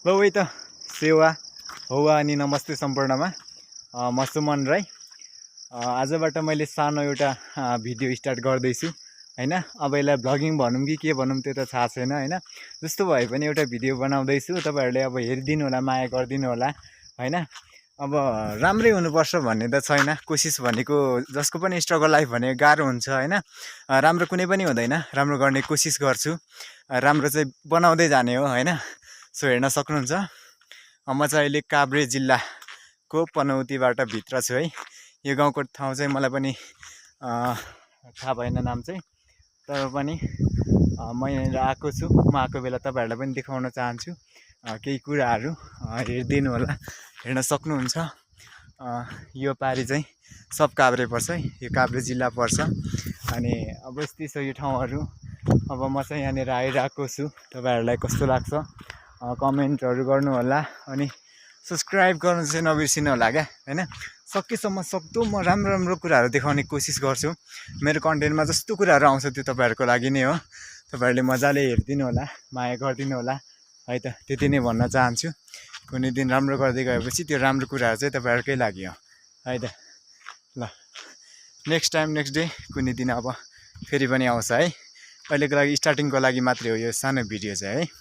ल वही त सेवा हौवा अनि नमस्ते सम्पूर्णमा म सुमन राई। आजबाट मैले सानो एउटा भिडियो स्टार्ट गर्दैछु हैन। अब यसलाई भ्लगिङ भनौँ कि के भनौँ त्यो त थाहा छैन हैन। जस्तो भए पनि एउटा भिडियो बनाउँदैछु, तपाईँहरूले अब हेरिदिनु होला, माया गरिदिनु होला हैन। अब राम्रै हुनुपर्छ भन्ने त छैन, कोसिस भनेको जसको पनि स्ट्रगल लाइफ भने गाह्रो हुन्छ हैन। राम्रो कुनै पनि हुँदैन, राम्रो गर्ने कोसिस गर्छु, राम्रो चाहिँ बनाउँदै जाने हो हैन। सो हेर्न सक्नुहुन्छ म चाहिँ अहिले काभ्रे जिल्लाको पनौतीबाट भित्र छु है। यो गाउँको ठाउँ चाहिँ मलाई पनि थाहा भएन नाम चाहिँ, तर पनि म यहाँनिर आएको छु। म आएको बेला तपाईँहरूलाई पनि देखाउन चाहन्छु केही कुराहरू, हेरिदिनु होला, हेर्न सक्नुहुन्छ। यो पारी चाहिँ सब काभ्रे पर्छ है, यो काभ्रे जिल्ला पर्छ। अनि अब यस्तै छ यो ठाउँहरू। अब म चाहिँ यहाँनिर आइरहेको छु, तपाईँहरूलाई कस्तो लाग्छ कमेन्टहरू गर्नु होला, अनि सब्सक्राइब गर्नु चाहिँ नबिर्सिनु होला क्या हैन। सकेसम्म सक्दो म राम्रो कुराहरू देखाउने कोसिस गर्छु। मेरो कन्टेन्टमा जस्तो कुराहरू आउँछ त्यो तपाईँहरूको लागि नै हो। तपाईँहरूले मजाले हेरिदिनु होला, माया गरिदिनु होला है त, त्यति नै भन्न चाहन्छु। कुनै दिन राम्रो गर्दै गएपछि त्यो राम्रो कुराहरू चाहिँ तपाईँहरूकै लागि हो है त। ल नेक्स्ट टाइम नेक्स्ट डे कुनै दिन अब फेरि पनि आउँछ है। अहिलेको लागि स्टार्टिङको लागि मात्रै हो यो सानो भिडियो चाहिँ है।